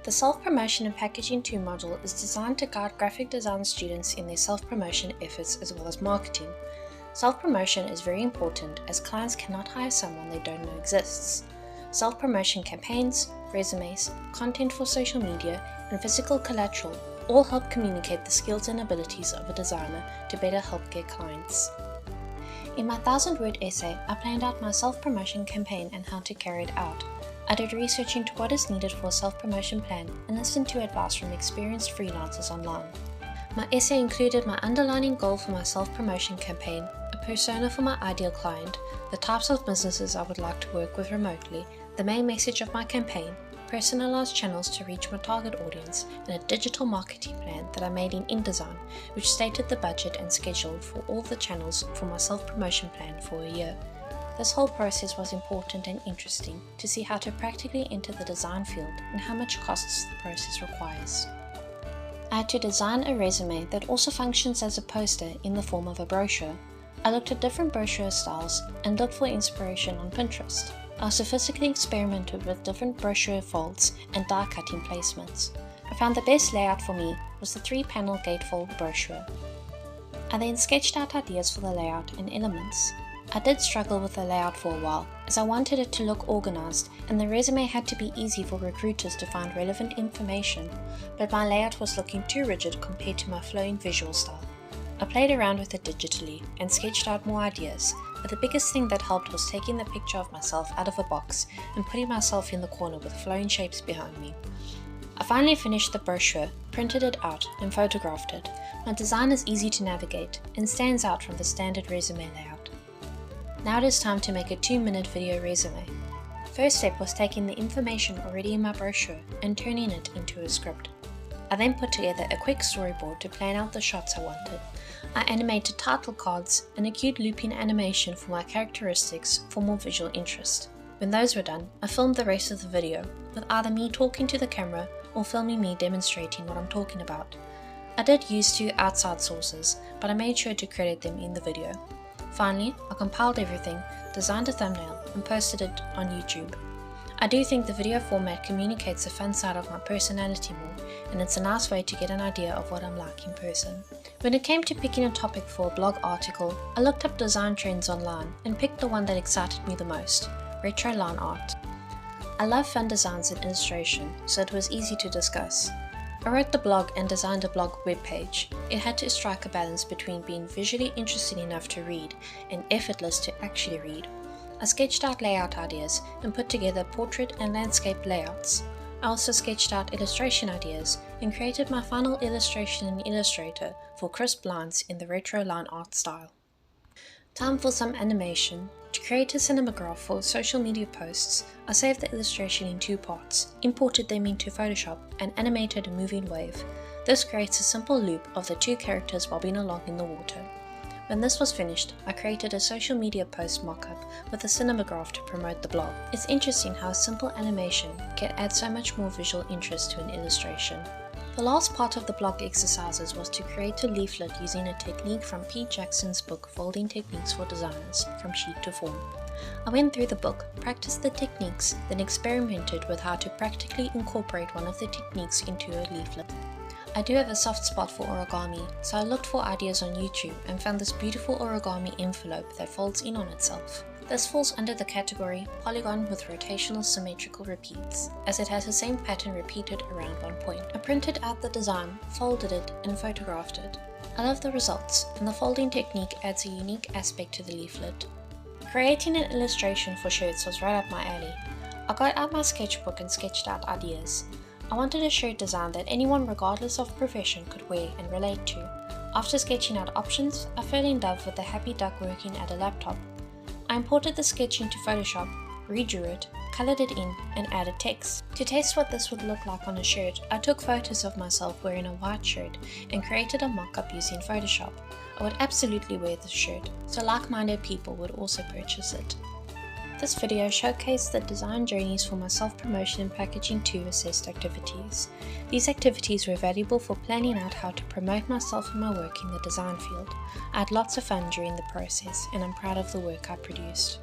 The Self-Promotion and Packaging 2 module is designed to guide graphic design students in their self-promotion efforts as well as marketing. Self-promotion is very important as clients cannot hire someone they don't know exists. Self-promotion campaigns, resumes, content for social media, and physical collateral all help communicate the skills and abilities of a designer to better help get clients. In my 1000-word essay, I planned out my self-promotion campaign and how to carry it out. I did research into what is needed for a self-promotion plan and listened to advice from experienced freelancers online. My essay included my underlying goal for my self-promotion campaign, a persona for my ideal client, the types of businesses I would like to work with remotely, the main message of my campaign, personalized channels to reach my target audience, and a digital marketing plan that I made in InDesign, which stated the budget and schedule for all the channels for my self-promotion plan for a year. This whole process was important and interesting to see how to practically enter the design field and how much costs the process requires. I had to design a resume that also functions as a poster in the form of a brochure. I looked at different brochure styles and looked for inspiration on Pinterest. I also physically experimented with different brochure folds and die cutting placements. I found the best layout for me was the 3-panel gatefold brochure. I then sketched out ideas for the layout and elements. I did struggle with the layout for a while as I wanted it to look organized and the resume had to be easy for recruiters to find relevant information, but my layout was looking too rigid compared to my flowing visual style. I played around with it digitally and sketched out more ideas, but the biggest thing that helped was taking the picture of myself out of a box and putting myself in the corner with flowing shapes behind me. I finally finished the brochure, printed it out, and photographed it. My design is easy to navigate and stands out from the standard resume layout. Now it is time to make a 2-minute video resume. First step was taking the information already in my brochure and turning it into a script. I then put together a quick storyboard to plan out the shots I wanted. I animated title cards and a cute looping animation for my characteristics for more visual interest. When those were done, I filmed the rest of the video, with either me talking to the camera or filming me demonstrating what I'm talking about. I did use 2 outside sources, but I made sure to credit them in the video. Finally, I compiled everything, designed a thumbnail, and posted it on YouTube. I do think the video format communicates the fun side of my personality more, and it's a nice way to get an idea of what I'm like in person. When it came to picking a topic for a blog article, I looked up design trends online and picked the one that excited me the most, retro line art. I love fun designs and illustration, so it was easy to discuss. I wrote the blog and designed a blog webpage. It had to strike a balance between being visually interesting enough to read and effortless to actually read. I sketched out layout ideas and put together portrait and landscape layouts. I also sketched out illustration ideas and created my final illustration in Illustrator for crisp lines in the retro line art style. Time for some animation. To create a cinematograph for social media posts, I saved the illustration in 2 parts, imported them into Photoshop, and animated a moving wave. This creates a simple loop of the 2 characters bobbing along in the water. When this was finished, I created a social media post mockup with a cinematograph to promote the blog. It's interesting how a simple animation can add so much more visual interest to an illustration. The last part of the blog exercises was to create a leaflet using a technique from Pete Jackson's book Folding Techniques for Designers, From Sheet to Form. I went through the book, practiced the techniques, then experimented with how to practically incorporate one of the techniques into a leaflet. I do have a soft spot for origami, so I looked for ideas on YouTube and found this beautiful origami envelope that folds in on itself. This falls under the category polygon with rotational symmetrical repeats, as it has the same pattern repeated around one point. I printed out the design, folded it, and photographed it. I love the results, and the folding technique adds a unique aspect to the leaflet. Creating an illustration for shirts was right up my alley. I got out my sketchbook and sketched out ideas. I wanted a shirt design that anyone regardless of profession could wear and relate to. After sketching out options, I fell in love with the happy duck working at a laptop. I imported the sketch into Photoshop, redrew it, colored it in, and added text. To test what this would look like on a shirt, I took photos of myself wearing a white shirt and created a mock-up using Photoshop. I would absolutely wear this shirt, so like-minded people would also purchase it. This video showcased the design journeys for my self-promotion and packaging 2 assessed activities. These activities were valuable for planning out how to promote myself and my work in the design field. I had lots of fun during the process, and I'm proud of the work I produced.